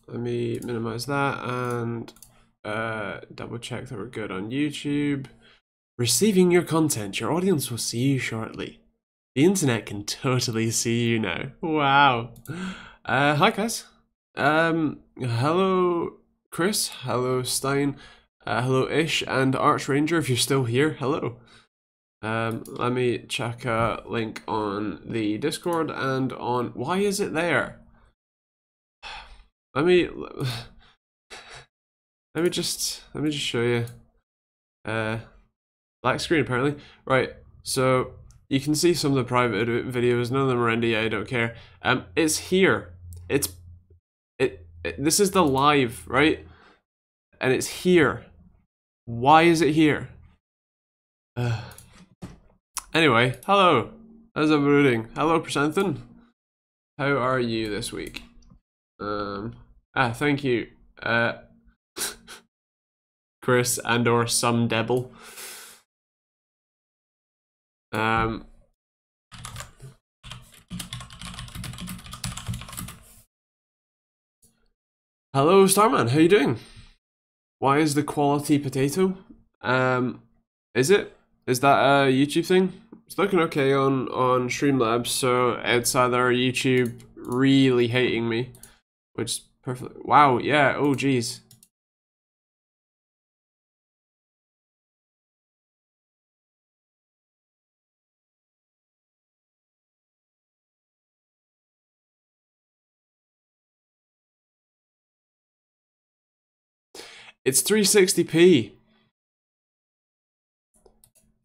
Let me minimize that and double check that we're good on YouTube. Receiving your content. Your audience will see you shortly. The internet can totally see you now. Wow. Hi guys. Hello Chris. Hello Stein. Hello Ish and Archranger if you're still here. Hello. Let me check a link on the Discord and on. Why is it there? Let me just show you. Black screen apparently. Right. So you can see some of the private videos. None of them are NDA. I don't care. It's here. This is the live, right? And it's here. Why is it here? Anyway, hello. How's everyone doing? Hello, Presenthin. How are you this week? Thank you, Chris and or some devil. Hello, Starman. How you doing? Why is the quality potato? Is that a YouTube thing? It's looking okay on Streamlabs, so it's either YouTube really hating me, which is perfect. Wow, yeah, oh geez. It's 360p.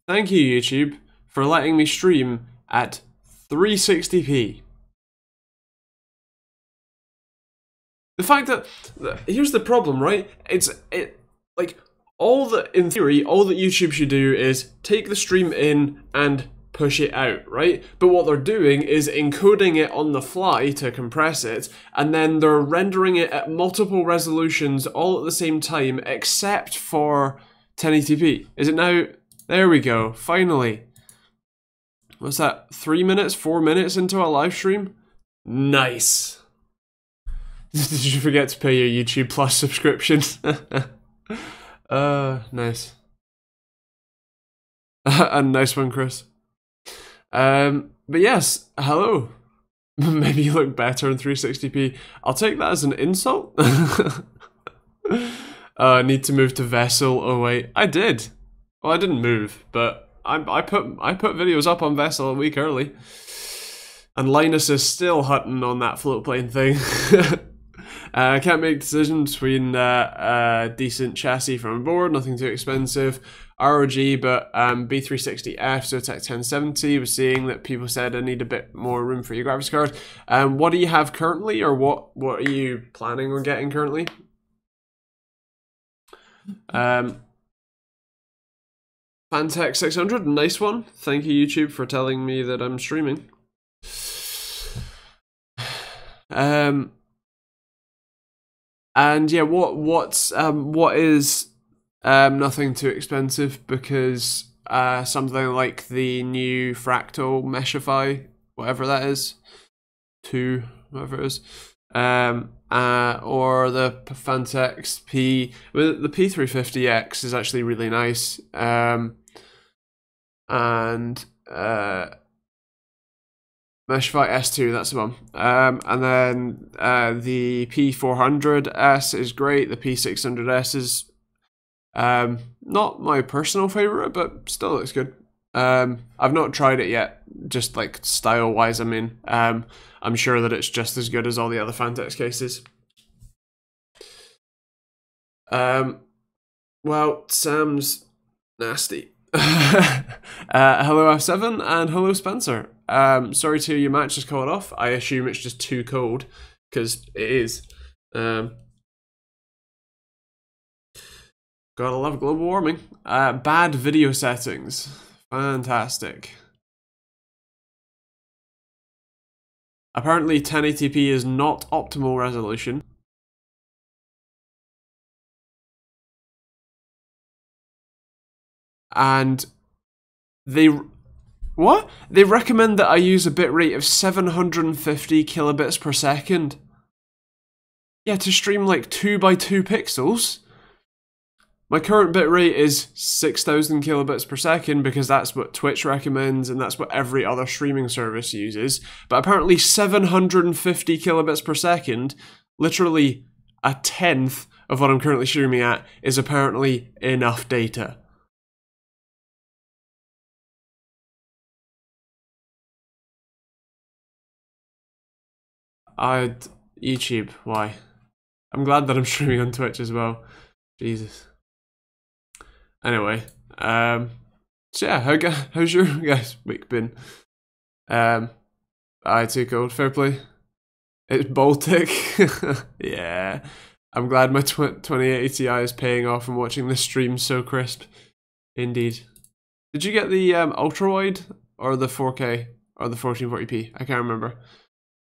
Thank you, YouTube, for letting me stream at 360p. The fact that here's the problem, right? In theory, all that YouTube should do is take the stream in and push it out, right? But what they're doing is encoding it on the fly to compress it, and then they're rendering it at multiple resolutions all at the same time, except for 1080p. Is it now? There we go, finally. What's that, 3 minutes, 4 minutes into a live stream? Nice. Did you forget to pay your YouTube Plus subscription? Nice. A nice one, Chris. But yes, hello. Maybe you look better in 360p. I'll take that as an insult. I need to move to Vessel. Oh wait, I did. Well, I didn't move, but I put videos up on Vessel a week early. And Linus is still hunting on that float plane thing. I can't make decisions between decent chassis from a board, nothing too expensive, ROG, but B360F, so Tech 1070, was seeing that people said I need a bit more room for your graphics card. What do you have currently, or what are you planning on getting currently? Fantech 600, nice one. Thank you, YouTube, for telling me that I'm streaming. And yeah, what is nothing too expensive, because something like the new Fractal Meshify, whatever that is, whatever it is, or the Fantech the P350X is actually really nice, and Meshify S2, that's the one. And then the P400S is great. The P600S is not my personal favorite, but still looks good. I've not tried it yet, just like style-wise. I mean, I'm sure that it's just as good as all the other Fantech cases. Well, Sam's nasty. Hello F7 and hello Spencer. Sorry to your match just called off. I assume it's just too cold, because it is. Gotta love global warming. Bad video settings. Fantastic. Apparently 1080p is not optimal resolution. And they recommend that I use a bitrate of 750 kilobits per second. Yeah, to stream like 2 by 2 pixels. My current bitrate is 6,000 kilobits per second because that's what Twitch recommends and that's what every other streaming service uses. But apparently 750 kilobits per second, literally a tenth of what I'm currently streaming at, is apparently enough data. YouTube, why? I'm glad that I'm streaming on Twitch as well. Jesus. Anyway, so yeah, how's your guys' week been? I too cold, fair play. It's Baltic. Yeah. I'm glad my 2080 Ti is paying off and watching this stream so crisp. Indeed. Did you get the ultra wide or the 4K or the 1440p? I can't remember.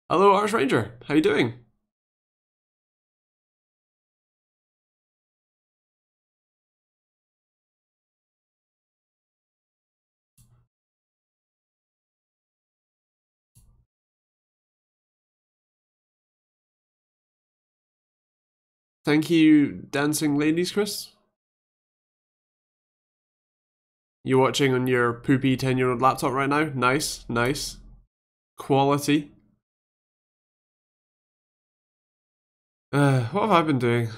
Hello, Arch Ranger. How you doing? Thank you, Dancing Ladies, Chris. You watching on your poopy 10-year-old laptop right now? Nice, nice. Quality. What have I been doing?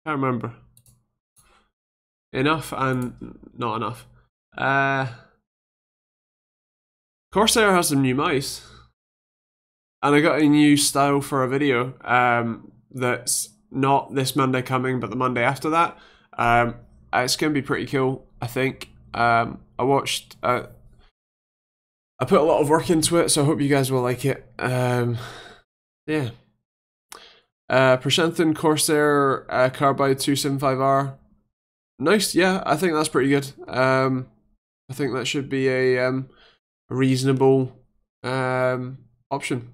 Can't remember. Enough and not enough. Corsair has some new mice. And I got a new style for a video that's not this Monday coming, but the Monday after that. It's going to be pretty cool, I think. I watched... I put a lot of work into it, so I hope you guys will like it. Yeah. Prashanthan Corsair Carbide 275R. Nice, yeah, I think that's pretty good. I think that should be a reasonable option.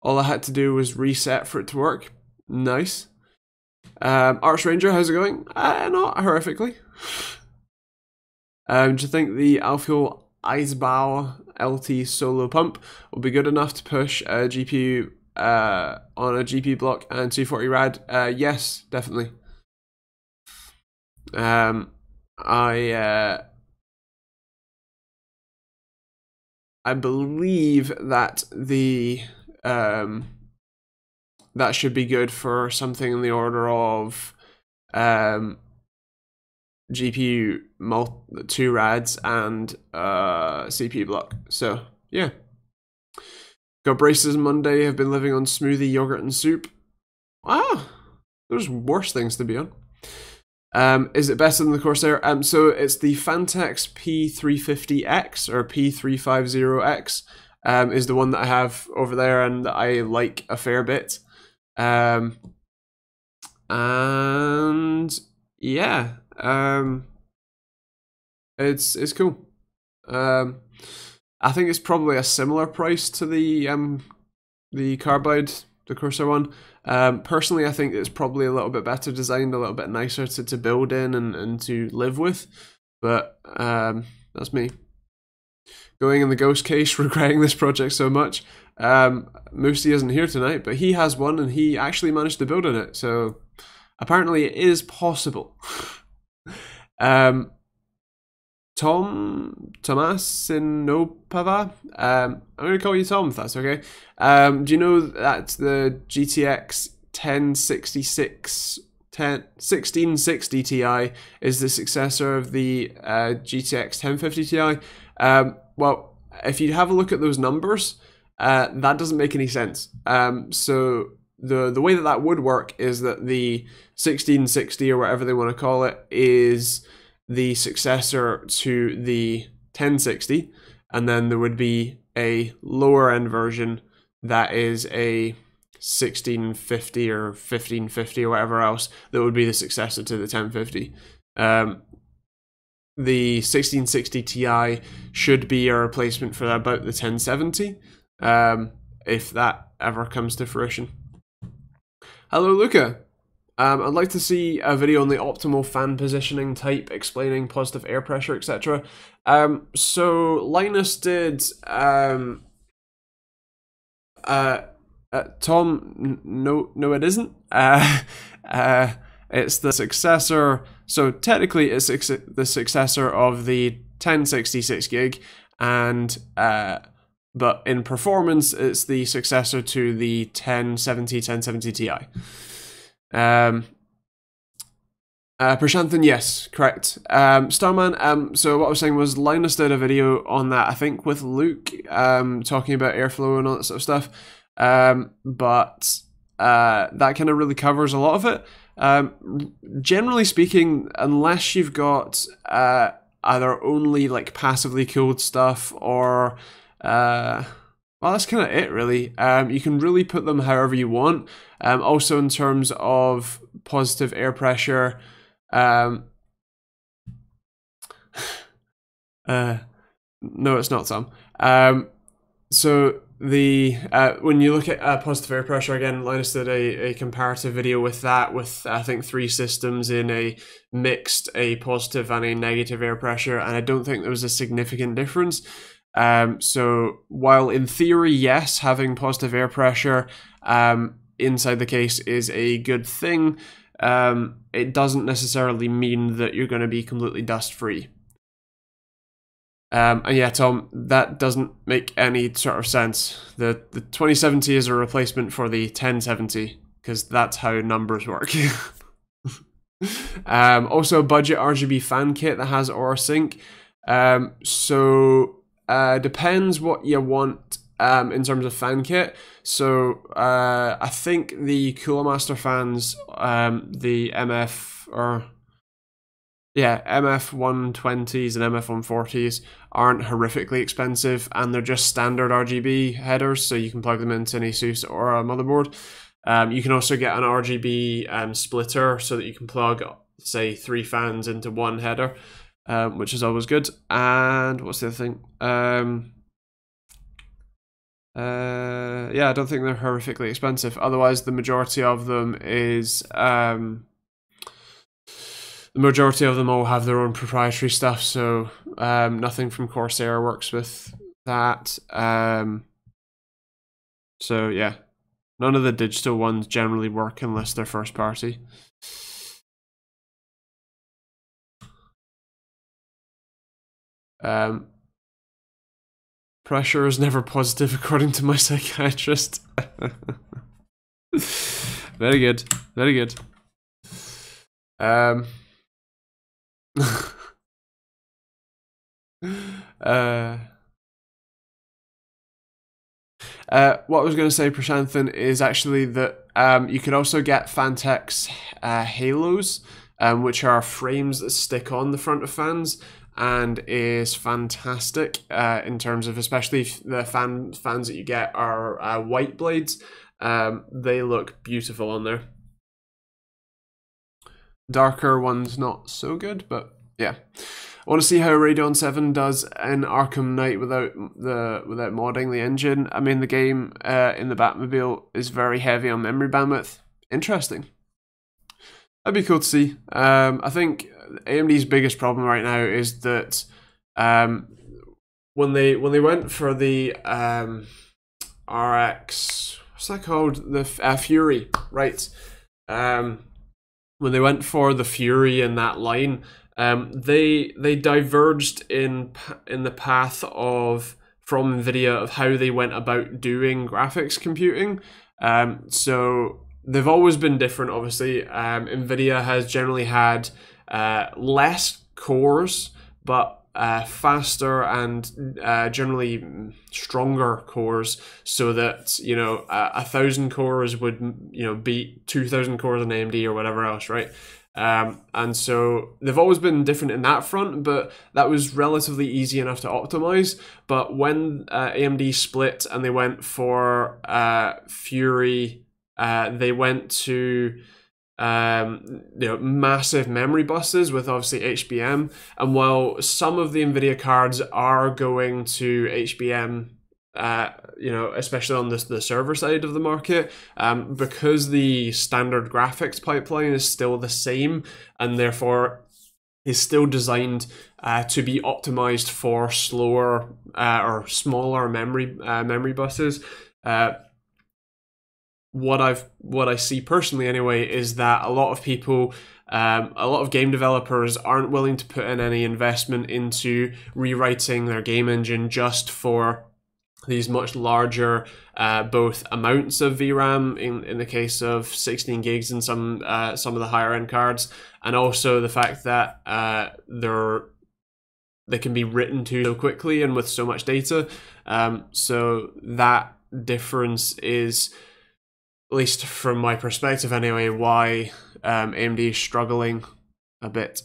All I had to do was reset for it to work. Nice. Arch Ranger, how's it going? Not horrifically. Do you think the Alfuel Eisbau LT solo pump will be good enough to push a GPU on a GPU block and 240 rad? Yes, definitely. I believe that the that should be good for something in the order of GPU 2 rads and CPU block. So yeah. Got braces Monday, have been living on smoothie, yogurt and soup. Ah, there's worse things to be on. Is it better than the Corsair? So it's the Fantex P350X or P350X is the one that I have over there and that I like a fair bit. And yeah, it's cool. I think it's probably a similar price to the Carbide, the Corsair one. Personally, I think it's probably a little bit better designed, a little bit nicer to build in and to live with. But that's me. Going in the ghost case, regretting this project so much. Moosey isn't here tonight, but he has one and he actually managed to build in it. So apparently it is possible. Tomasinopava. I'm going to call you Tom if that's okay. Do you know that the GTX 1660 Ti is the successor of the GTX 1050 Ti? Well, if you have a look at those numbers, that doesn't make any sense. So the way that would work is that the 1660 or whatever they want to call it is the successor to the 1060, and then there would be a lower end version that is a 1650 or 1550 or whatever else that would be the successor to the 1050. The 1660 Ti should be a replacement for about the 1070, if that ever comes to fruition. Hello, Luca. I'd like to see a video on the optimal fan positioning type, explaining positive air pressure, etc. So Linus did Tom, no, it isn't. It's the successor. So technically, it's the successor of the 1066 gig, and but in performance, it's the successor to the 1070 Ti. Prashanthan, yes, correct. Starman, so what I was saying was Linus did a video on that, I think with Luke, talking about airflow and all that sort of stuff. But that kind of really covers a lot of it. Generally speaking, unless you've got either only like passively cooled stuff or well, that's kind of it really. You can really put them however you want. Also in terms of positive air pressure, no, it's not Sam. So the when you look at positive air pressure, again, Linus did a comparative video with that, with I think 3 systems in a mixed, a positive and a negative air pressure, and I don't think there was a significant difference. So while in theory, yes, having positive air pressure inside the case is a good thing, it doesn't necessarily mean that you're going to be completely dust free. And yeah, Tom, that doesn't make any sort of sense. The 2070 is a replacement for the 1070 because that's how numbers work. Also, a budget RGB fan kit that has Aura Sync. Depends what you want in terms of fan kit. So I think the Cooler Master fans, the MF120s and MF140s aren't horrifically expensive, and they're just standard RGB headers, so you can plug them into an ASUS or a motherboard. You can also get an RGB splitter so that you can plug, say, 3 fans into one header, which is always good. And what's the other thing? Yeah, I don't think they're horrifically expensive. Otherwise, the majority of them is the majority of them all have their own proprietary stuff, so nothing from Corsair works with that. So yeah, none of the digital ones generally work unless they're first party. Pressure is never positive according to my psychiatrist. Very good, very good. What I was going to say, Prashanthan, is actually that you could also get Fantex halos, which are frames that stick on the front of fans, and is fantastic in terms of, especially if the fans that you get are white blades. They look beautiful on there. Darker ones not so good, but yeah. I want to see how Radeon 7 does in Arkham Knight without modding the engine. I mean, the game in the Batmobile is very heavy on memory bandwidth. Interesting. That'd be cool to see. I think AMD's biggest problem right now is that when they went for the RX, what's that called? The Fury, right? When they went for the Fury in that line, they diverged in the path from NVIDIA of how they went about doing graphics computing. So they've always been different, obviously. NVIDIA has generally had less cores, but faster and generally stronger cores, so that 1,000 cores would beat 2,000 cores on AMD or whatever else, right? And so they've always been different in that front, but that was relatively easy enough to optimize. But when AMD split and they went for Fury, they went to massive memory buses with obviously HBM. And while some of the NVIDIA cards are going to HBM, especially on the server side of the market, because the standard graphics pipeline is still the same, and therefore is still designed to be optimized for slower or smaller memory buses. what I see personally anyway is that a lot of people, a lot of game developers aren't willing to put in any investment into rewriting their game engine just for these much larger both amounts of VRAM in the case of 16 gigs in some of the higher end cards, and also the fact that they can be written to so quickly and with so much data. So that difference is, at least from my perspective anyway, why AMD is struggling a bit.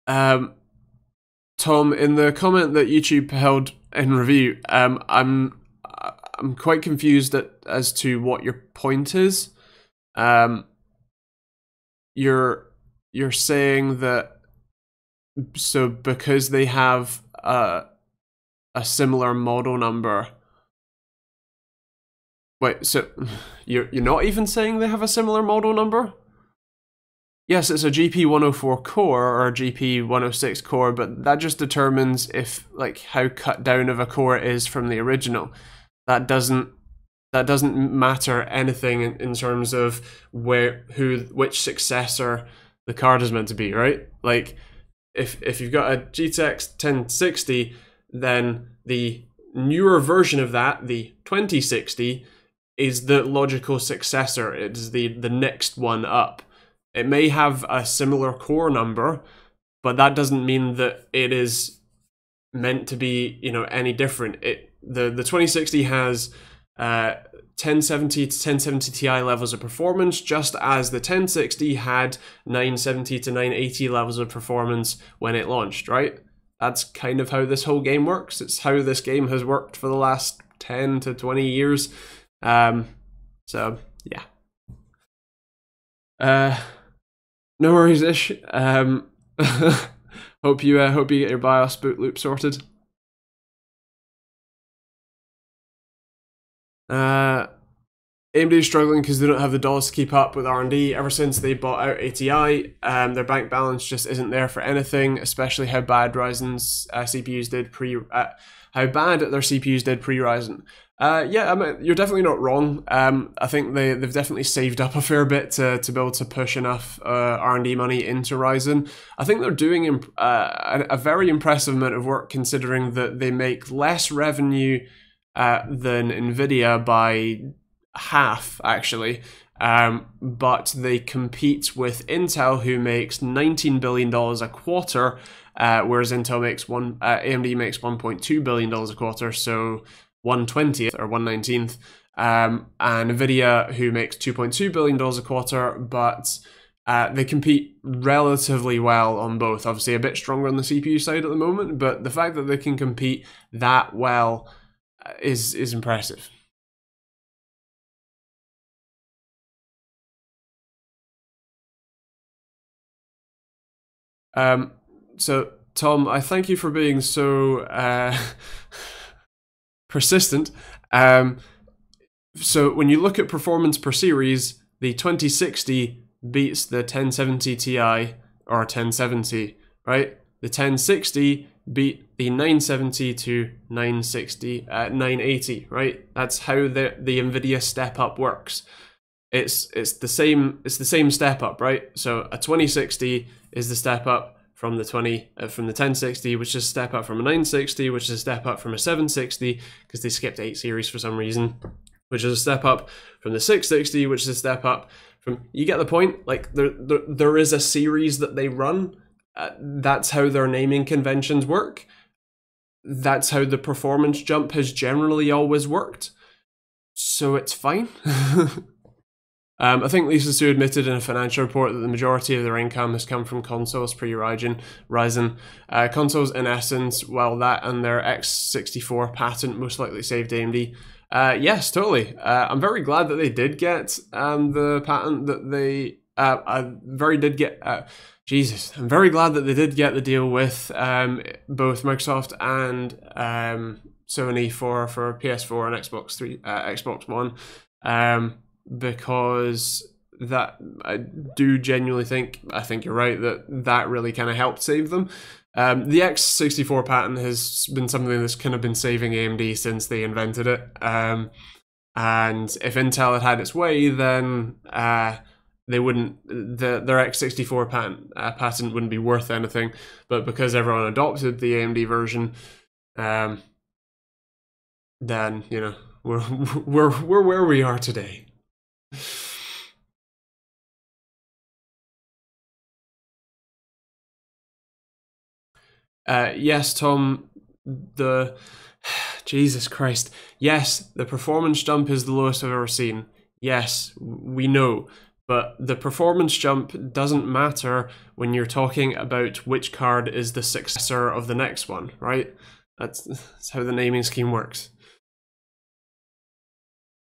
Tom, in the comment that YouTube held in review, I'm quite confused as to what your point is. You're saying that, so because they have a similar model number. Wait, so you're not even saying they have a similar model number? Yes, it's a GP104 core or a GP106 core, but that just determines if, like, how cut down of a core it is from the original. That doesn't matter anything in terms of which successor the card is meant to be, right? Like, if you've got a GTX 1060, then the newer version of that, the 2060, is the logical successor. It is the next one up. It may have a similar core number, but that doesn't mean that it is meant to be, you know, any different. The 2060 has 1070 to 1070 Ti levels of performance, just as the 1060 had 970 to 980 levels of performance when it launched, right? That's kind of how this whole game works. It's how this game has worked for the last 10 to 20 years. So yeah. No worries, Ish. Hope you get your BIOS boot loop sorted. AMD is struggling because they don't have the dollars to keep up with R&D. Ever since they bought out ATI, their bank balance just isn't there for anything, especially how bad Ryzen's CPUs did how bad their CPUs did pre-Ryzen. Yeah, I mean, you're definitely not wrong. I think they've definitely saved up a fair bit to be able to push enough R&D money into Ryzen. I think they're doing a very impressive amount of work, considering that they make less revenue than NVIDIA by half, actually. But they compete with Intel, who makes $19 billion a quarter, whereas AMD makes $1.2 billion a quarter, so 1/20th or 1/19th, and NVIDIA, who makes $2.2 billion a quarter, but they compete relatively well on both. Obviously a bit stronger on the CPU side at the moment, but the fact that they can compete that well is impressive. So Tom, I thank you for being so persistent. So when you look at performance per series, the 2060 beats the 1070 Ti or 1070, right? The 1060 beat the 970 to 980, right? That's how the NVIDIA step up works. It's the same step up, right? So a 2060 is the step up from the 1060, which is a step up from a 960, which is a step up from a 760, because they skipped 8 series for some reason, which is a step up from the 660, which is a step up from, you get the point? Like, there is a series that they run. That's how their naming conventions work. That's how the performance jump has generally always worked. So it's fine. I think Lisa Su admitted in a financial report that the majority of their income has come from consoles pre-Ryzen. Consoles, in essence, well, that and their x64 patent most likely saved AMD. Yes, totally. I'm very glad that they did get the patent that they... I'm very glad that they did get the deal with both Microsoft and Sony for PS4 and Xbox One. Because that, I do genuinely think, I think you're right, that really kind of helped save them. The x64 patent has been something that's kind of been saving AMD since they invented it. And if Intel had had its way, then they wouldn't. Their x64 patent wouldn't be worth anything. But because everyone adopted the AMD version, then you know we're where we are today. Yes, Tom, Jesus Christ. Yes, the performance jump is the lowest I've ever seen. Yes, we know. But the performance jump doesn't matter when you're talking about which card is the successor of the next one, right? That's how the naming scheme works.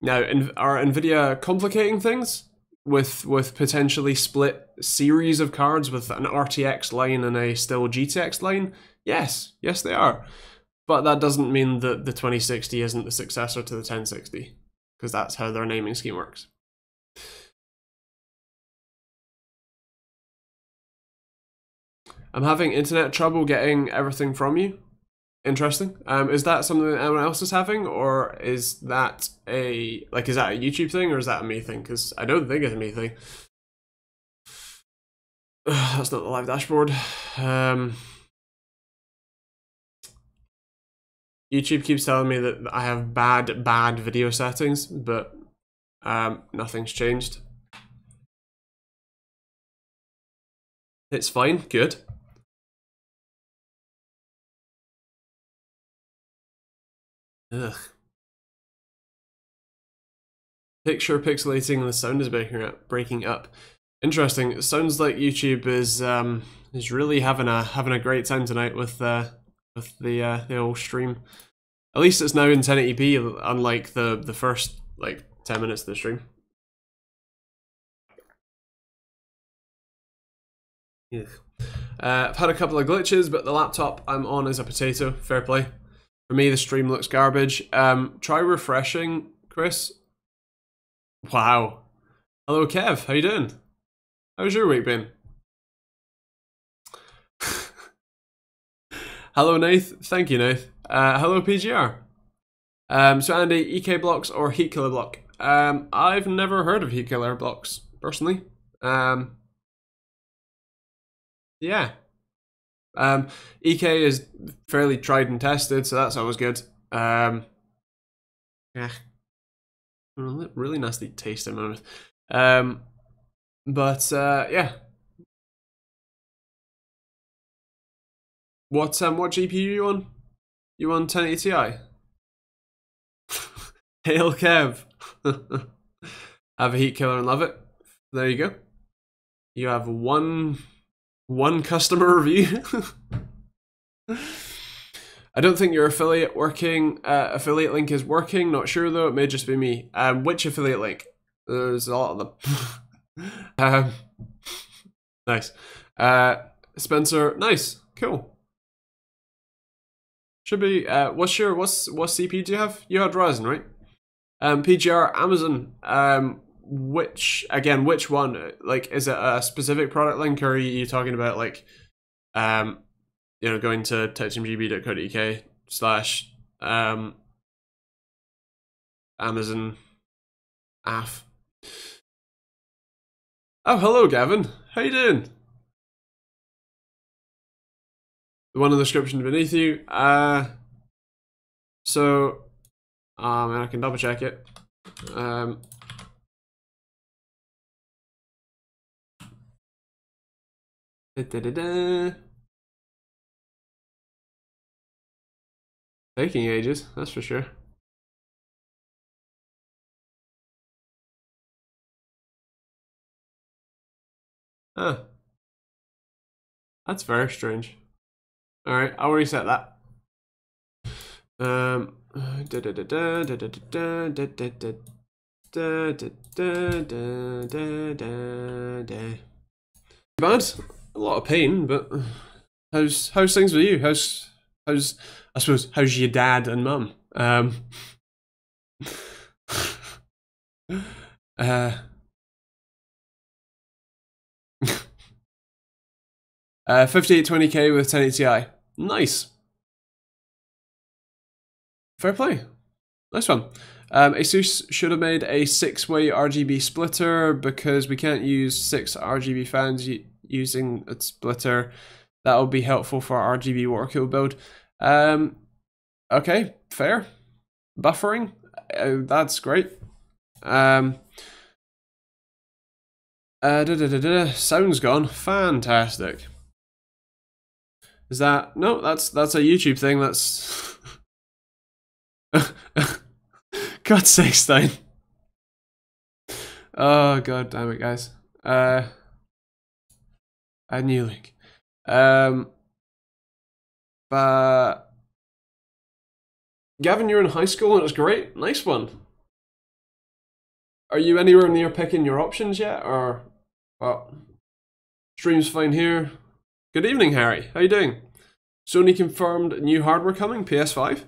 Now, are NVIDIA complicating things with potentially split series of cards with an RTX line and a still GTX line? Yes, they are. But that doesn't mean that the 2060 isn't the successor to the 1060, because that's how their naming scheme works. I'm having internet trouble getting everything from you. Interesting. Is that something that anyone else is having, or is that is that a YouTube thing, or is that a me thing? Because I don't think it's a me thing. That's not the live dashboard. YouTube keeps telling me that I have bad video settings, but nothing's changed. It's fine. Good. Ugh. Picture pixelating and the sound is breaking up. Interesting. It sounds like YouTube is really having a great time tonight with the old stream. At least it's now in 1080p, unlike the first 10 minutes of the stream. Yeah. I've had a couple of glitches, but the laptop I'm on is a potato. Fair play. For me, the stream looks garbage. Try refreshing, Chris. Wow. Hello, Kev. How you doing? How's your week been? Hello, Nath. Thank you, Nath. Hello, PGR. So Andy, EK blocks or heat killer block? I've never heard of heat killer blocks, personally. Yeah. EK is fairly tried and tested, so that's always good. Yeah. Really nasty taste in my mouth. But yeah. What GPU you on? You on 1080 Ti? Hail Kev. Have a heat killer and love it. There you go. You have one customer review. I don't think your affiliate link is working. Not sure though. It may just be me. Which affiliate link? There's a lot of them. Nice. Spencer. Nice. Cool. Should be. What CPU do you have? You had Ryzen, right? PGR, Amazon. Which one? Like, is it a specific product link, or are you talking about going to TechteamGB.co.uk / Amazon AF. Oh, hello, Gavin. How you doing? The one in the description beneath you. So, and I can double check it. Taking ages, that's for sure. Huh. That's very strange. Alright, I'll reset that. Bad. A lot of pain, but how's things with you? How's your dad and mum? 5820K with 1080 Ti. Nice. Fair play. Nice one. ASUS should have made a 6-way RGB splitter because we can't use 6 RGB fans using a splitter. That will be helpful for our RGB water cooled build. Okay, fair. Buffering, that's great. Sound's gone. Fantastic. Is that no? That's a YouTube thing. That's God's sake, Stein. Oh god damn it, guys. A new link. But Gavin, you're in high school and it was great. Nice one. Are you anywhere near picking your options yet, or what? Stream's fine here. Good evening, Harry. How you doing? Sony confirmed new hardware coming, PS5.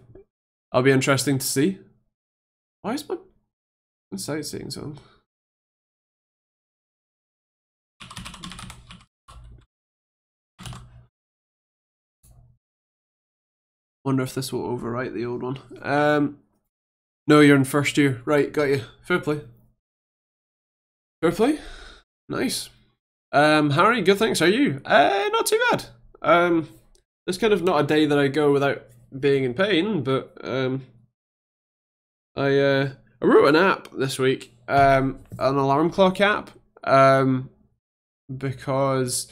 I'll be interesting to see. Why is my sightseeing on? Wonder if this will overwrite the old one. No, you're in first year. Right, got you. Fair play. Fair play. Nice. Harry, good thanks. How are you? Not too bad. It's kind of not a day that I go without being in pain, but I wrote an app this week, an alarm clock app, because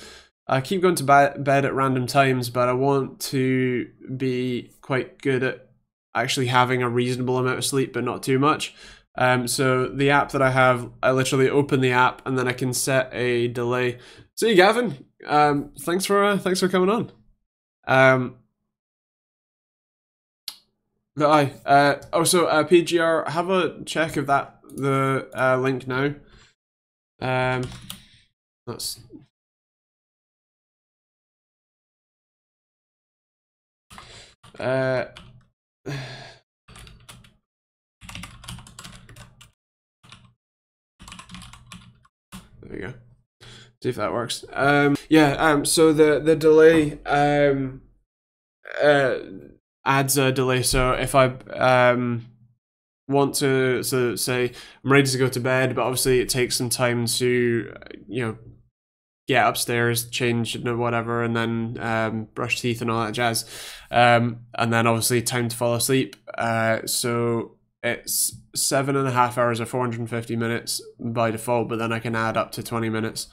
I keep going to bed at random times, but I want to be quite good at actually having a reasonable amount of sleep, but not too much. So the app that I have, I literally open the app and then I can set a delay. See you, Gavin. Thanks for coming on. Also, PGR, have a check of the link now. That's there we go. See if that works. So the delay adds a delay. So if I want to say I'm ready to go to bed, but obviously it takes some time to get upstairs, change whatever, and then brush teeth and all that jazz, and then obviously time to fall asleep. So it's 7.5 hours or 450 minutes by default, but then I can add up to 20 minutes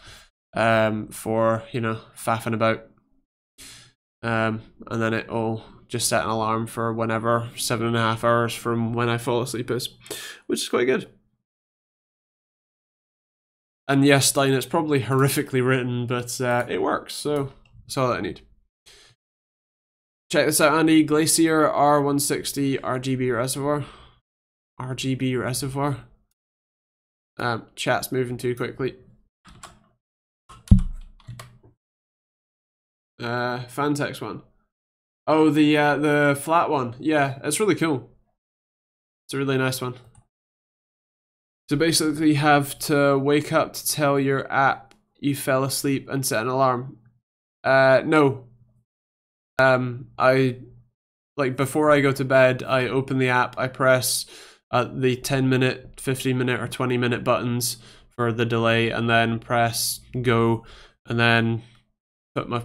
for faffing about, and then it'll just set an alarm for whenever 7.5 hours from when I fall asleep is, which is quite good. And yes, Stein, it's probably horrifically written, but it works, so that's all that I need. Check this out, Andy. Glacier R160 RGB reservoir. RGB reservoir. Chat's moving too quickly. Fantex one. Oh, the flat one. Yeah, it's really cool. It's a really nice one. So basically you have to wake up to tell your app you fell asleep and set an alarm. No. I, like, before I go to bed, I open the app, I press the 10-minute, 15-minute, or 20-minute buttons for the delay, and then press go, and then put my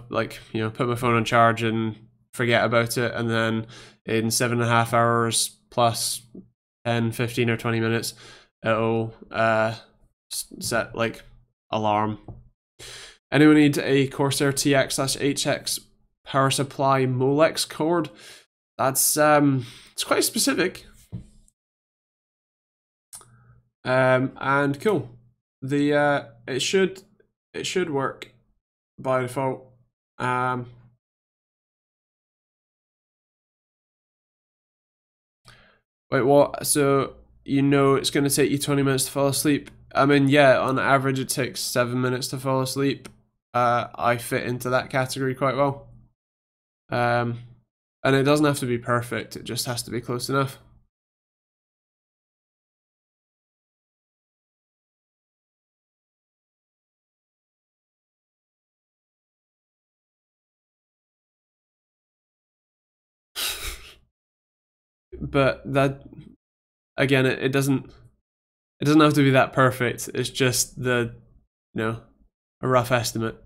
phone on charge and forget about it, and then in 7.5 hours plus 10, 15, or 20 minutes, it'll set like alarm. Anyone need a Corsair TX/HX power supply Molex cord? That's it's quite specific. And cool. The it should work by default. Wait, what? So it's going to take you 20 minutes to fall asleep? I mean, yeah, on average it takes 7 minutes to fall asleep. I fit into that category quite well. And it doesn't have to be perfect, it just has to be close enough. but that again, it doesn't have to be that perfect. It's just a rough estimate.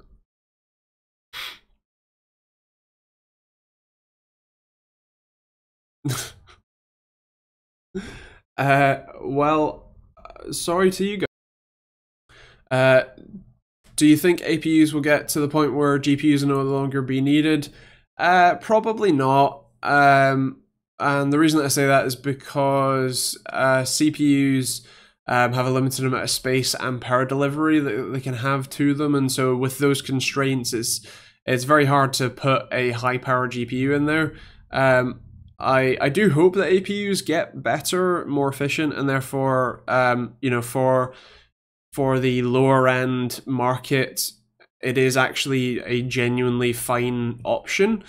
Well, sorry to you guys. Do you think APUs will get to the point where GPUs will no longer be needed? Probably not. And the reason that I say that is because CPUs have a limited amount of space and power delivery that they can have to them, and so with those constraints, it's very hard to put a high power GPU in there. I do hope that APUs get better, more efficient, and therefore, for the lower end market, it is actually a genuinely fine option.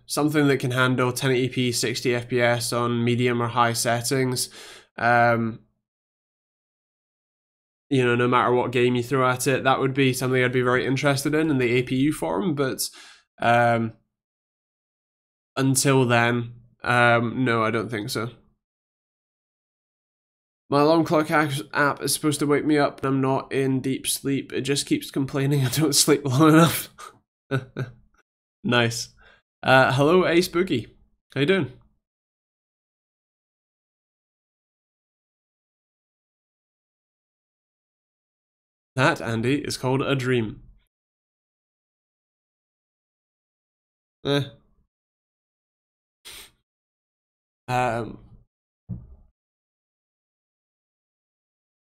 Something that can handle 1080p 60 FPS on medium or high settings. No matter what game you throw at it, that would be something I'd be very interested in the APU form. But until then, no, I don't think so. My alarm clock app is supposed to wake me up, and I'm not in deep sleep. It just keeps complaining I don't sleep long enough. Nice. Hello, Ace Boogie. How you doing? That, Andy, is called a dream.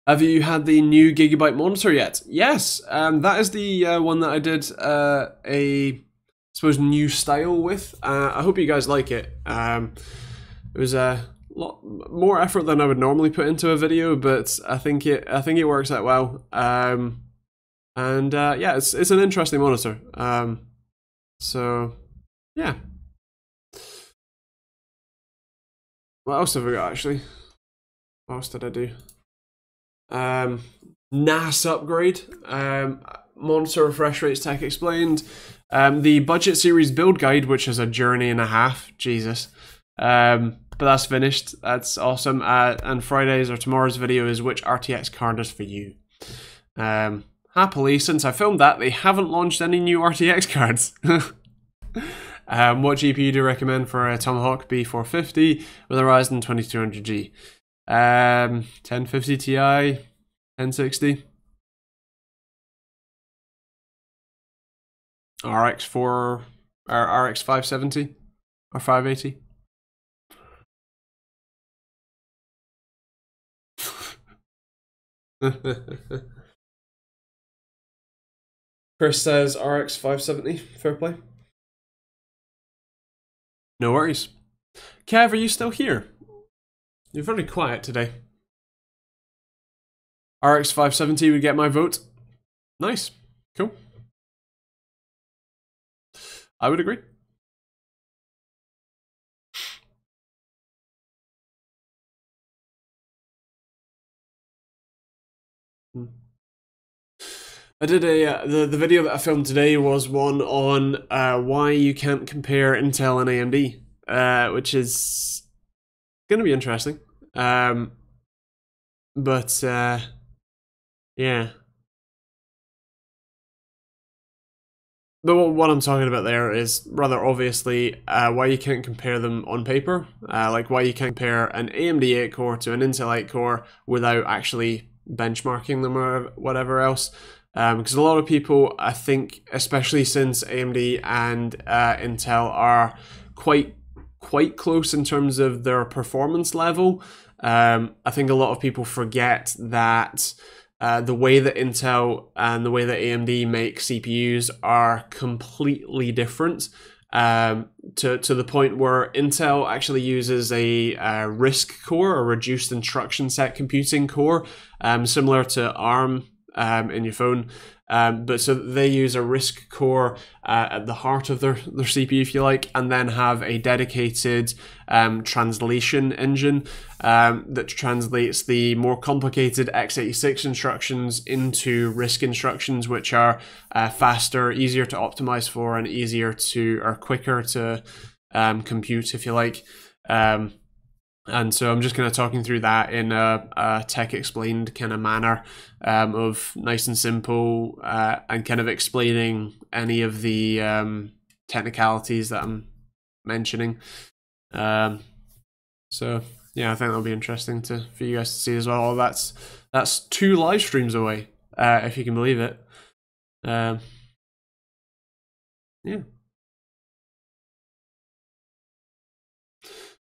Have you had the new Gigabyte monitor yet? Yes, that is the one that I did I suppose new style with. I hope you guys like it. It was a lot more effort than I would normally put into a video, but I think it works out well. And yeah, it's an interesting monitor. So yeah. What else have we got actually? What else did I do? NAS upgrade, monitor refresh rates tech explained, the budget series build guide, which is a journey and a half, Jesus, but that's finished. That's awesome. And Friday's or tomorrow's video is which RTX card is for you. Happily, since I filmed that, they haven't launched any new RTX cards. What GPU do you recommend for a Tomahawk B450 with a Ryzen 2200G? 1050 Ti, 1060, RX 570 or 580. Chris says RX 570, fair play. No worries. Kev, are you still here? You're very quiet today. RX 570 would get my vote. Nice. Cool. I would agree. I did the video that I filmed today was one on why you can't compare Intel and AMD, which is going to be interesting. But yeah. But what I'm talking about there is rather obviously why you can't compare them on paper, like why you can't compare an AMD 8 core to an Intel 8 core without actually benchmarking them or whatever else. Because a lot of people, I think, especially since AMD and Intel are quite close in terms of their performance level, I think a lot of people forget that the way that Intel and the way that AMD make CPUs are completely different, to the point where Intel actually uses a RISC core, a reduced instruction set computing core, similar to ARM in your phone. But so they use a RISC core at the heart of their CPU, if you like, and then have a dedicated translation engine that translates the more complicated x86 instructions into RISC instructions, which are faster, easier to optimize for, and quicker to compute, if you like. And so I'm just kind of talking through that in a tech explained kind of manner, of nice and simple, and kind of explaining any of the technicalities that I'm mentioning. So yeah, I think that'll be interesting for you guys to see as well. That's 2 live streams away, if you can believe it. Yeah.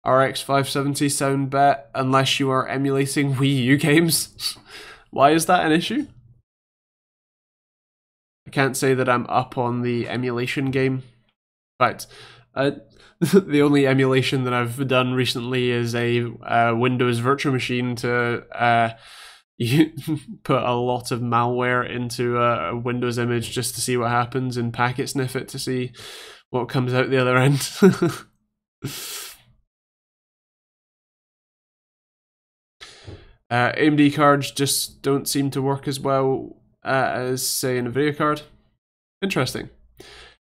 RX 570 sound bet unless you are emulating Wii U games. Why is that an issue? I can't say that I'm up on the emulation game. But the only emulation that I've done recently is a Windows virtual machine to you put a lot of malware into a Windows image just to see what happens and packet sniff it to see what comes out the other end. AMD cards just don't seem to work as well as, say, an NVIDIA card. Interesting.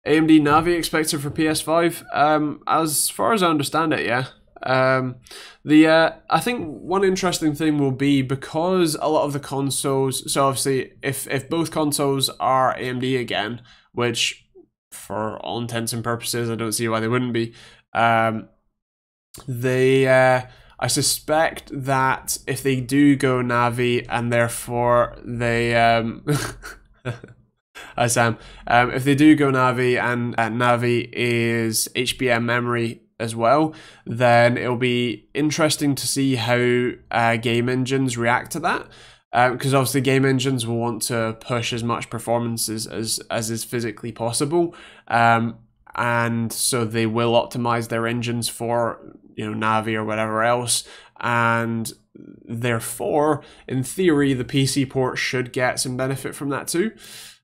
AMD Navi expected for PS5. As far as I understand it, yeah. I think one interesting thing will be, because a lot of the consoles, so obviously if both consoles are AMD again, which for all intents and purposes I don't see why they wouldn't be, I suspect that if they do go Navi and therefore they Hi Sam. If they do go Navi and Navi is HBM memory as well, then it'll be interesting to see how game engines react to that. Because obviously game engines will want to push as much performance as is physically possible. And so they will optimize their engines for, Navi or whatever else. And therefore, in theory, the PC port should get some benefit from that too.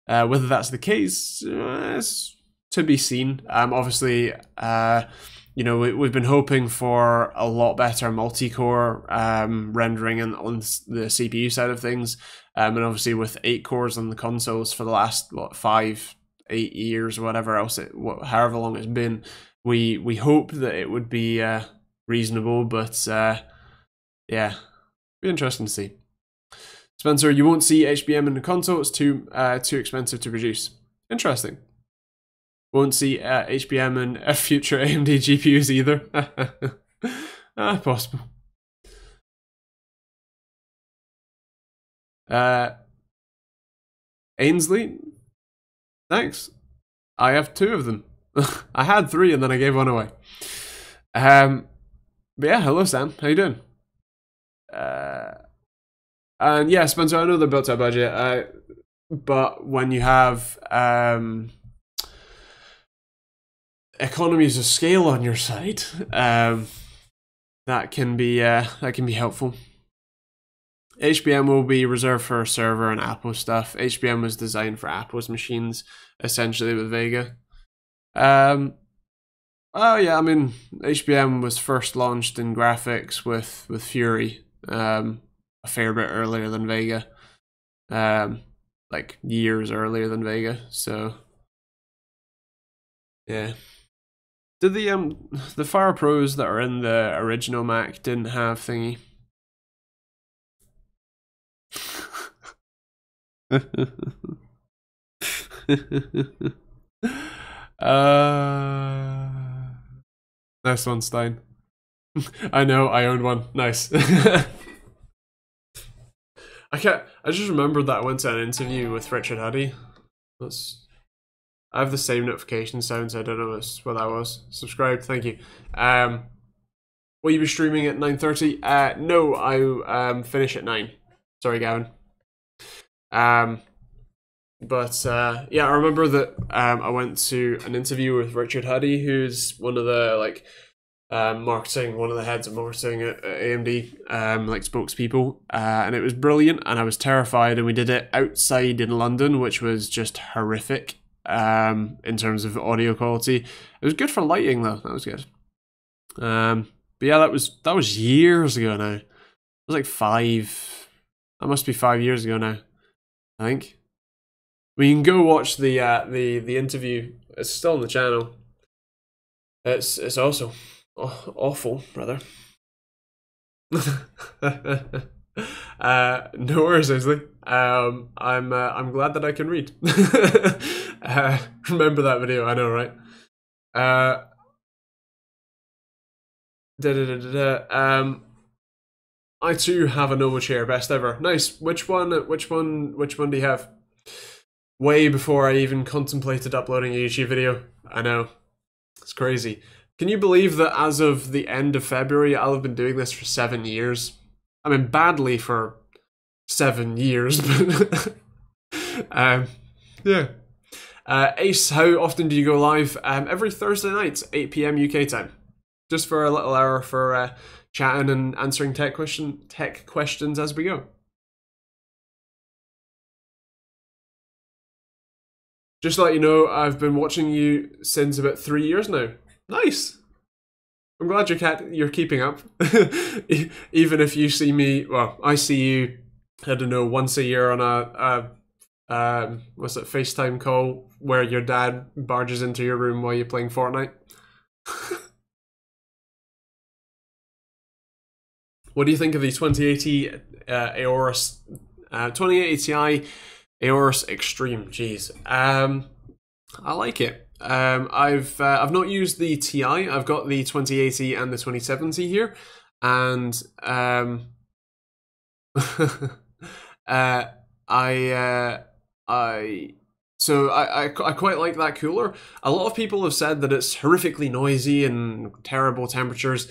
Whether that's the case is to be seen. Obviously, we've been hoping for a lot better multi-core rendering on the CPU side of things, and obviously with 8 cores on the consoles for the last 5-8 years or whatever else however long it's been, we hope that it would be reasonable, but yeah, be interesting to see. Spencer, you won't see HBM in the console, it's too expensive to produce. Interesting. Won't see HBM in future AMD GPUs either. Possible. Ainsley, thanks. I have 2 of them. I had 3 and then I gave 1 away. But yeah, hello Sam, how you doing? And yeah, Spencer, I know they're built to a budget, but when you have economies of scale on your side, that can be helpful. HBM will be reserved for server and Apple stuff. HBM was designed for Apple's machines, essentially, with Vega. Oh yeah, I mean, HBM was first launched in graphics with Fury. A fair bit earlier than Vega, like years earlier than Vega. So yeah, did the Fire Pros that are in the original Mac didn't have thingy? Nice one, Stein. I know, I owned one. Nice. I just remembered that I went to an interview with Richard Huddy. I have the same notification sounds. I don't know what that was. Subscribed, thank you. Will you be streaming at 9:30? No, I finish at 9. Sorry, Gavin. But yeah, I remember that I went to an interview with Richard Huddy, who's one of the one of the heads of marketing at AMD, spokespeople, and it was brilliant, and I was terrified, and we did it outside in London, which was just horrific in terms of audio quality. It was good for lighting though, that was good. But yeah, that was years ago now. It was like 5, that must be 5 years ago now, I think. Well, you can go watch the interview, it's still on the channel. It's also awful, brother. No worries, Ainsley. I'm glad that I can read. Remember that video? I know, right? Da, da, da, da, da. I too have a Nova chair, best ever. Nice. Which one? Which one do you have? Way before I even contemplated uploading a YouTube video. I know. It's crazy. Can you believe that as of the end of February, I'll have been doing this for 7 years? I mean, badly for 7 years, but yeah. Ace, how often do you go live? Every Thursday night, 8 PM UK time. Just for a little hour for chatting and answering tech questions as we go. Just to let you know, I've been watching you since about 3 years now. Nice. I'm glad you're keeping up. Even if you see me, well, I see you, I don't know, once a year on what's it, FaceTime call where your dad barges into your room while you're playing Fortnite. What do you think of the 2080 Aorus 2080 Ti Aorus Extreme? Jeez, I like it. I've not used the Ti. I've got the 2080 and the 2070 here, and I quite like that cooler. A lot of people have said that it's horrifically noisy and terrible temperatures,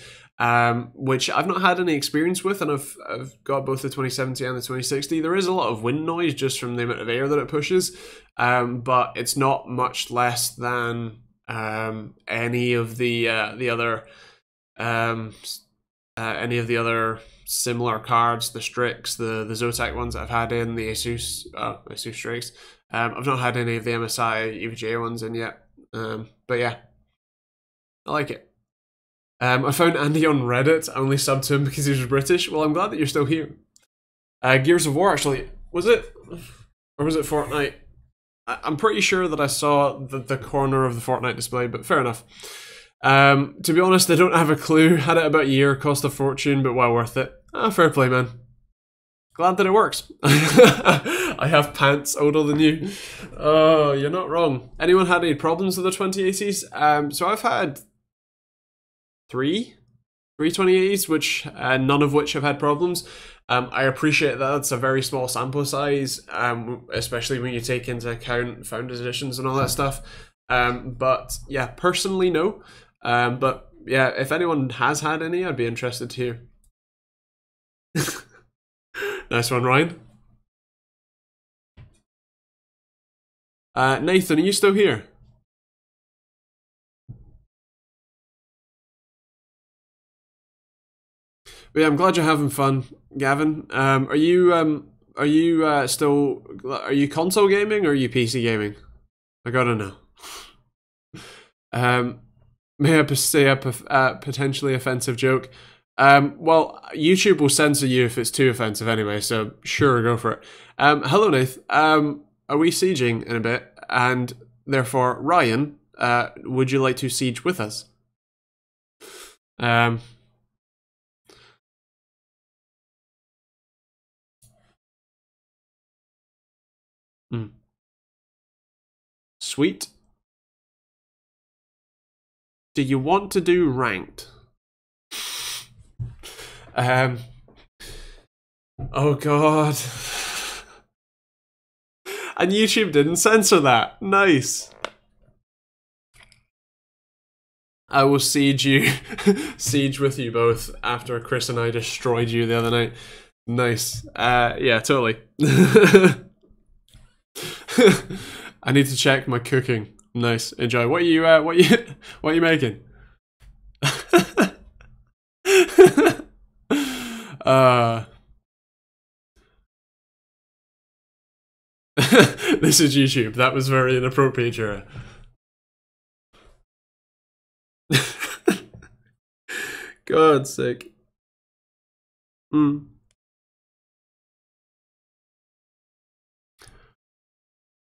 which I've not had any experience with, and I've got both the 2070 and the 2060. There is a lot of wind noise just from the amount of air that it pushes, but it's not much less than any of the other similar cards, the Strix, the Zotac ones that I've had in, the Asus Strix. I've not had any of the MSI EVGA ones in yet, but yeah, I like it. I found Andy on Reddit. I only subbed to him because he was British. Well, I'm glad that you're still here. Gears of War, actually, was it? Or was it Fortnite? I'm pretty sure that I saw the corner of the Fortnite display, but fair enough. To be honest, I don't have a clue. Had it about a year, cost a fortune, but well worth it. Fair play, man. Glad that it works. I have pants older than you. Oh, you're not wrong. Anyone had any problems with the 2080s? So I've had three 2080s, which none of which have had problems. I appreciate that it's a very small sample size, especially when you take into account Founders Editions and all that stuff. But yeah, personally, no. But yeah, if anyone has had any, I'd be interested to hear. Nice one, Ryan. Nathan, are you still here? But yeah, I'm glad you're having fun, Gavin. Are you console gaming or are you PC gaming? I gotta know. May I say a potentially offensive joke? Well, YouTube will censor you if it's too offensive anyway, so sure, go for it. Hello, Nath. Are we sieging in a bit? And therefore, Ryan, would you like to siege with us? Sweet. Do you want to do ranked? Oh god. And YouTube didn't censor that. Nice. I will siege you, siege with you both after Chris and I destroyed you the other night. Nice. Yeah, totally. I need to check my cooking. Nice. Enjoy. What are you making? This is YouTube. That was very inappropriate, Jura. God's sake.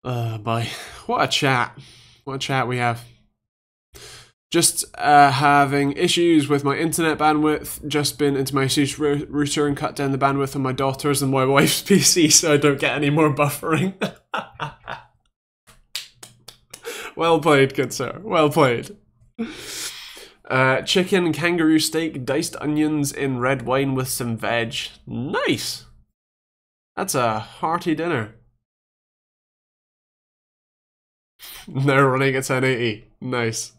Boy. What a chat. What a chat we have. Just having issues with my internet bandwidth. Just been into my ASUS router and cut down the bandwidth on my daughter's and my wife's PC so I don't get any more buffering. Well played, good sir. Well played. Chicken kangaroo steak, diced onions in red wine with some veg. Nice. That's a hearty dinner. Now running at 1080. Nice.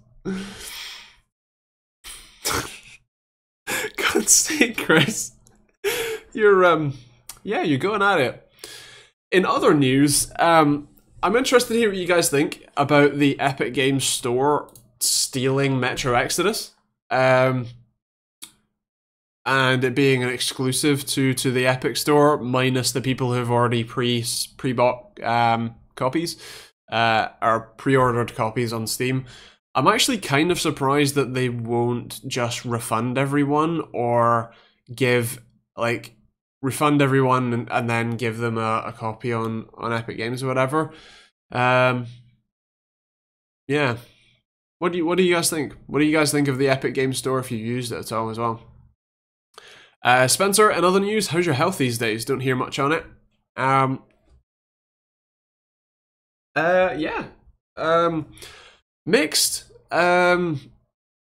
God's sake, Chris. You're yeah, you're going at it. In other news, I'm interested to hear what you guys think about the Epic Games Store stealing Metro Exodus. And it being an exclusive to the Epic Store, minus the people who've already pre-bought copies, or pre-ordered copies on Steam. I'm actually kind of surprised that they won't just refund everyone or give, like, refund everyone and then give them a copy on Epic Games or whatever. Yeah. What do you guys think? What do you guys think of the Epic Games Store if you used it at all as well? Spencer, in other news, how's your health these days? Don't hear much on it. Yeah. Mixed.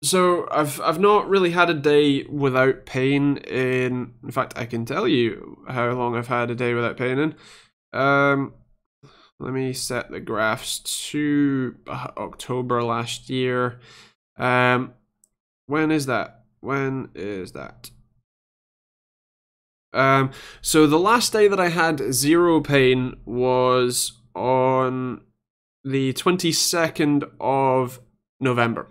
So I've not really had a day without pain in fact, I can tell you how long I've had a day without pain in. Let me set the graphs to October last year. When is that? When is that? So the last day that I had zero pain was on the 22nd of November.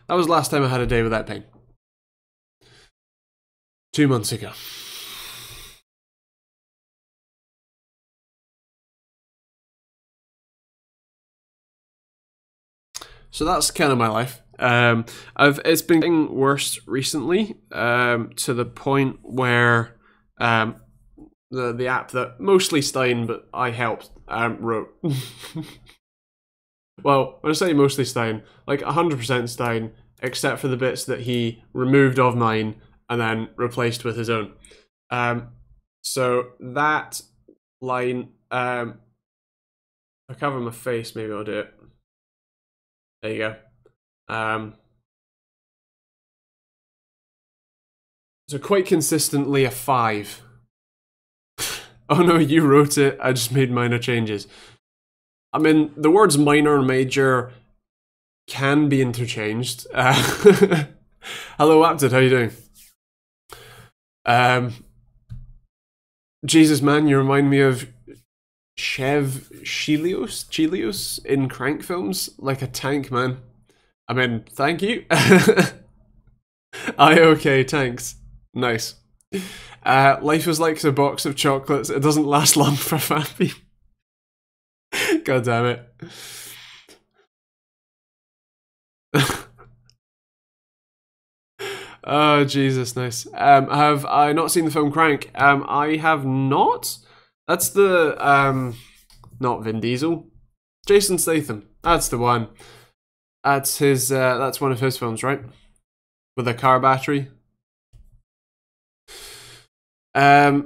That was the last time I had a day without pain. 2 months ago. So that's kind of my life. It's been getting worse recently, to the point where the app that mostly Stein, but I helped, wrote. Well, when I say mostly Stein, like 100% Stein, except for the bits that he removed of mine and then replaced with his own. So that line, if I cover my face, maybe I'll do it. There you go. So quite consistently a 5. Oh no, you wrote it, I just made minor changes. I mean, the words minor and major can be interchanged. Hello, Apted, how you doing? Jesus, man, you remind me of Chelios in Crank films, like a tank, man. I mean, thank you. Okay, thanks. Nice. Life is like a box of chocolates. It doesn't last long for fat people. God damn it. Oh, Jesus, nice. Have I not seen the film Crank? I have not. That's the, not Vin Diesel. Jason Statham. That's the one. That's his, that's one of his films, right? With a car battery. Yeah,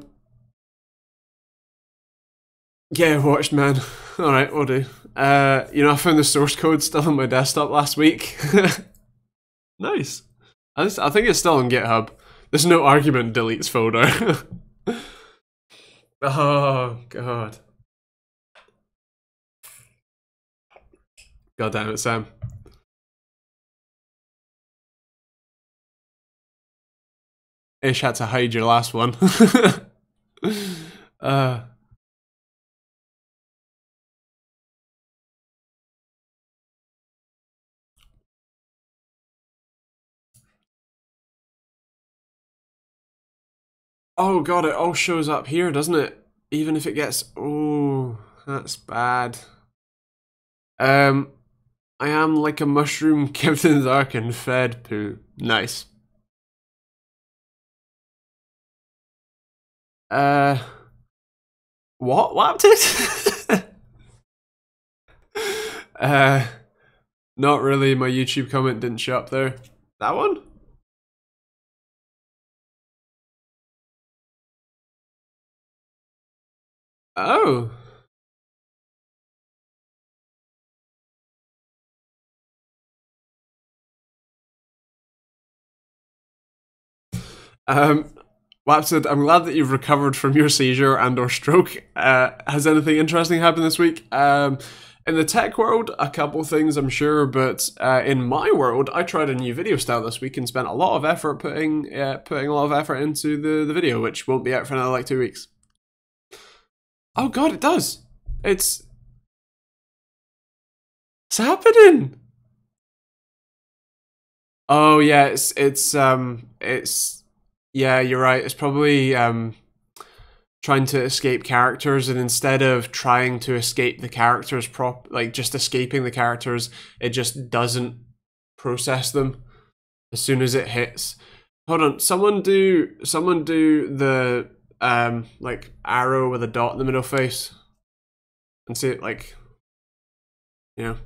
watched, man. Alright, will do. You know, I found the source code still on my desktop last week. Nice. I think it's still on GitHub. There's no argument deletes folder. Oh, God. God damn it, Sam. Ish had to hide your last one. Oh god, it all shows up here, doesn't it? Even if it gets... Oh, that's bad. I am like a mushroom kept in the dark and fed poo. Nice. What happened? Not really. My YouTube comment didn't show up there. That one? Oh. Watson, I'm glad that you've recovered from your seizure and or stroke. Has anything interesting happened this week? In the tech world, a couple things I'm sure, but in my world, I tried a new video style this week and spent a lot of effort putting a lot of effort into the video, which won't be out for another like 2 weeks. Oh god, it does. It's happening. Oh yeah, it's yeah, you're right. It's probably trying to escape characters, and instead of trying to escape the characters like just escaping the characters, it just doesn't process them as soon as it hits. Hold on, someone do the like arrow with a dot in the middle face and see it, like, you know,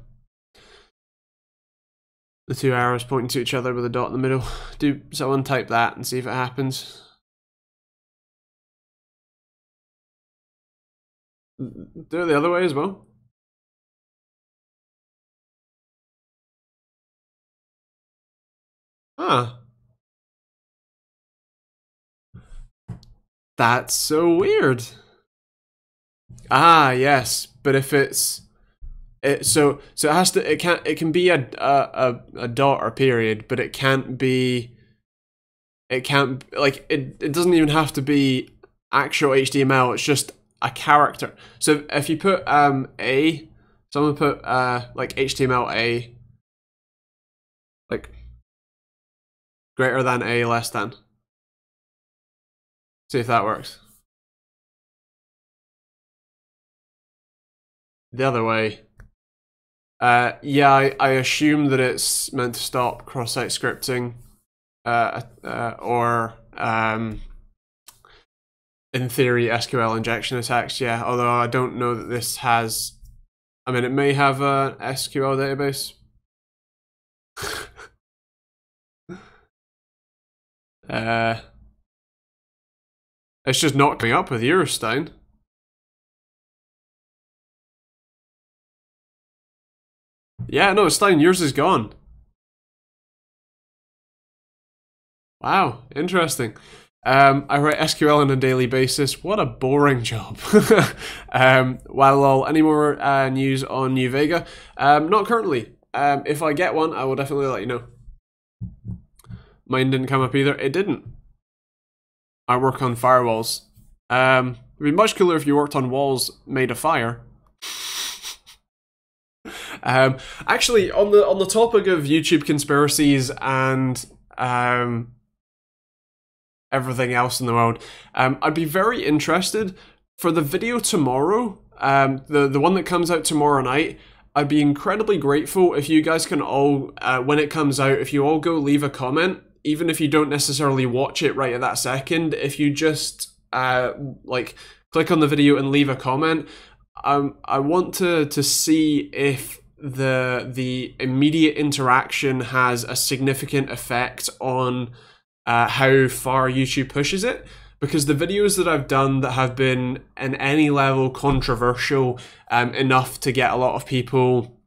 the two arrows pointing to each other with a dot in the middle. Do someone type that and see if it happens. Do it the other way as well. Huh. That's so weird. Ah, yes, but if it's so it has to, it can be a dot or period, but it can't like it doesn't even have to be actual HTML. It's just a character. So if you put a, someone put like HTML a, like greater than a, less than. See if that works. The other way. Yeah, I assume that it's meant to stop cross-site scripting, or in theory SQL injection attacks. Yeah, although I don't know that this has. I mean, it may have a SQL database. It's just not coming up with yours, Stein. Yeah, no, Stein, yours is gone. Wow, interesting. I write SQL on a daily basis. What a boring job. Well, any more news on New Vega? Not currently. If I get one, I will definitely let you know. Mine didn't come up either. It didn't. I work on firewalls. It'd be much cooler if you worked on walls made of fire. Actually, on the topic of YouTube conspiracies and everything else in the world, I'd be very interested for the video tomorrow, the one that comes out tomorrow night. I'd be incredibly grateful if you guys can all, when it comes out, if you all go leave a comment, even if you don't necessarily watch it right at that second. If you just like click on the video and leave a comment, I want to see if the immediate interaction has a significant effect on how far YouTube pushes it. Because the videos that I've done that have been in any level controversial enough to get a lot of people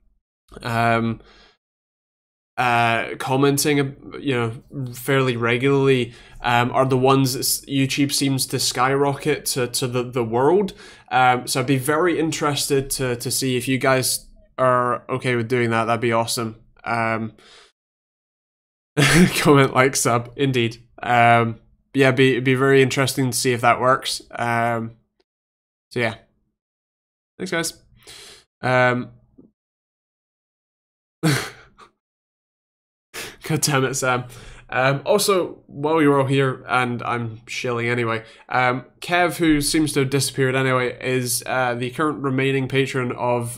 commenting, you know, fairly regularly, are the ones that YouTube seems to skyrocket to the world. So I'd be very interested to see if you guys are okay with doing that. That'd be awesome. Comment, like, sub, indeed. Yeah, it'd be very interesting to see if that works. So yeah, thanks, guys. God damn it, Sam. Also, while you're all here, and I'm shilling anyway, Kev, who seems to have disappeared anyway, is the current remaining patron of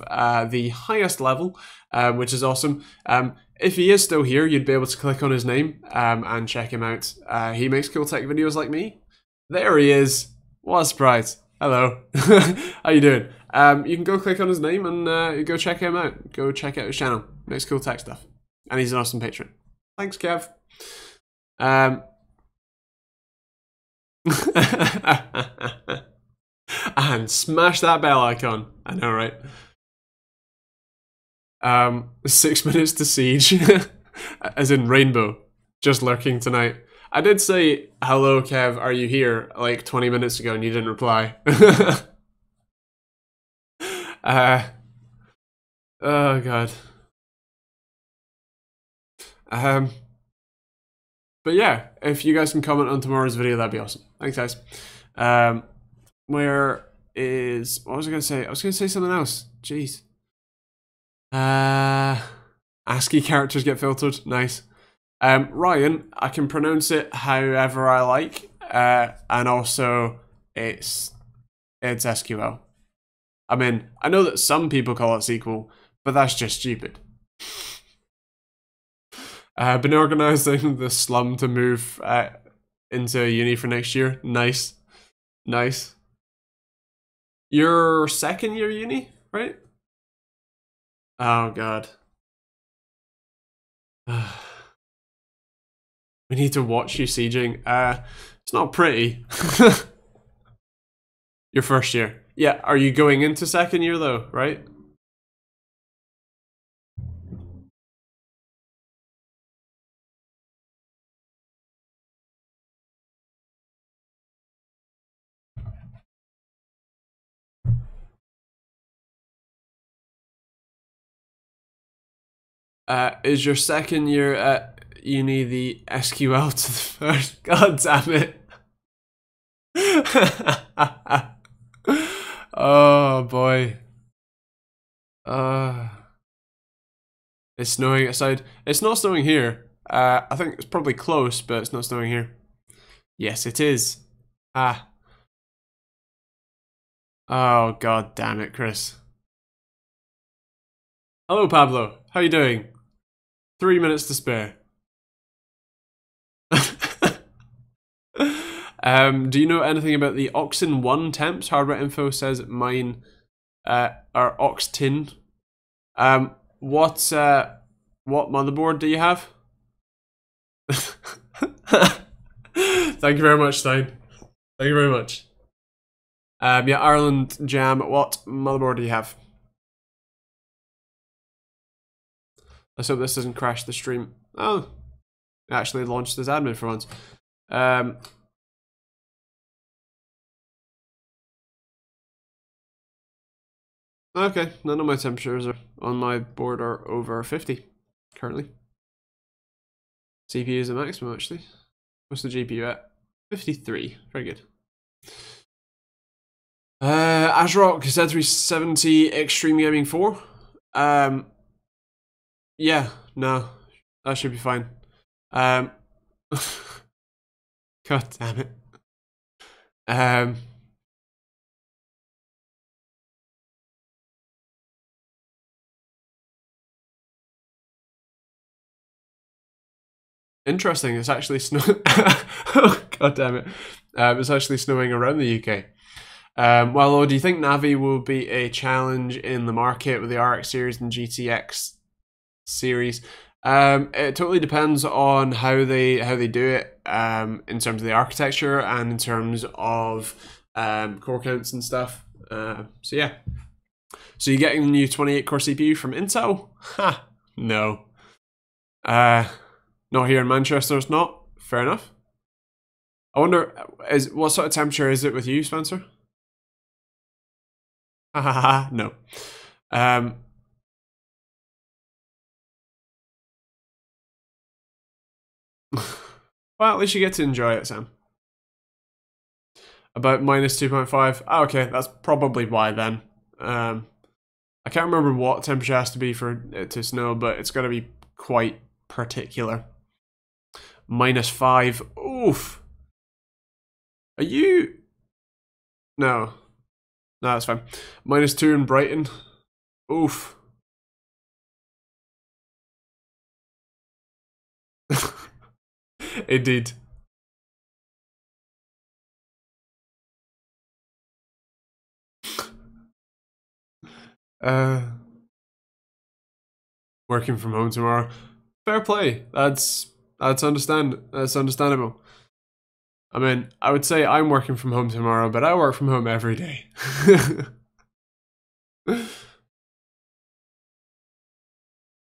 the highest level, which is awesome. If he is still here, you'd be able to click on his name and check him out. He makes cool tech videos like me. There he is. What a surprise. Hello. How you doing? You can go click on his name and go check him out. Go check out his channel. Makes cool tech stuff. And he's an awesome patron. Thanks, Kev. And smash that bell icon. I know, right? 6 minutes to siege. As in rainbow. Just lurking tonight. I did say, hello, Kev, are you here? Like 20 minutes ago and you didn't reply. Oh, God. But yeah, if you guys can comment on tomorrow's video, that'd be awesome. Thanks, guys. Where is... What was I going to say? I was going to say something else. Jeez. ASCII characters get filtered. Nice. Ryan, I can pronounce it however I like. And also, it's SQL. I mean, I know that some people call it SQL, but that's just stupid. Been organising the slum to move into uni for next year. Nice. Nice. Your second year uni, right? Oh, God. We need to watch you sieging. It's not pretty. Your first year. Yeah, are you going into second year though, right? Is your second year at uni the SQL to the first? God damn it. Oh boy. It's snowing outside. It's not snowing here. I think it's probably close, but it's not snowing here. Yes, it is. Ah. Oh, God damn it, Chris. Hello, Pablo. How you doing? 3 minutes to spare. Do you know anything about the Oxen 1 temps? Hardware info says mine are Ox10. What motherboard do you have? Thank you very much, Stein. Thank you very much. Yeah, Ireland Jam, what motherboard do you have? Let's hope this doesn't crash the stream. Oh, it actually launched as admin for once. Okay, none of my temperatures are on my board are over 50 currently. CPU is the maximum actually. What's the GPU at? 53. Very good. ASRock Z370 Extreme Gaming 4. Yeah, no, that should be fine. God damn it. Interesting, it's actually snowing. Oh, God damn it. It's actually snowing around the UK. Well, do you think Navi will be a challenge in the market with the RX series and GTX series? It totally depends on how they do it in terms of the architecture and in terms of core counts and stuff. So yeah. So you're getting the new 28 core CPU from Intel? Ha, no. Not here in Manchester, it's not. Fair enough. I wonder, what sort of temperature is it with you, Spencer? Ha ha ha, no. Well, at least you get to enjoy it, Sam. About minus 2.5. Oh, okay, that's probably why then. I can't remember what temperature has to be for it to snow, but it's got to be quite particular. -5. Oof. Are you... No. No, that's fine. -2 in Brighton. Oof. Indeed. Working from home tomorrow. Fair play. That's understandable. I mean, I would say I'm working from home tomorrow, but I work from home every day.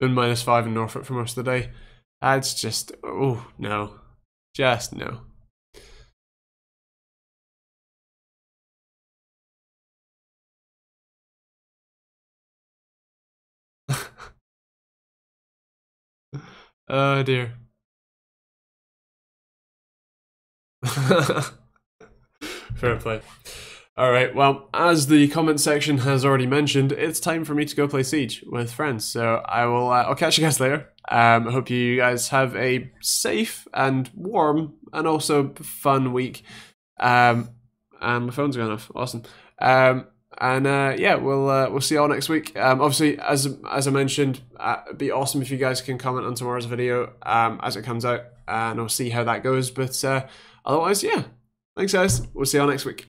Been -5 in Norfolk for most of the day. That's just, oh no, just no. Oh dear. Fair play. Alright, well, as the comment section has already mentioned, it's time for me to go play Siege with friends. So I'll catch you guys later. I hope you guys have a safe and warm and also fun week. And my phone's going off. Awesome. Yeah, we'll see you all next week. Obviously, as I mentioned, it'd be awesome if you guys can comment on tomorrow's video as it comes out, and I'll see how that goes. But otherwise, yeah, thanks guys. We'll see you all next week.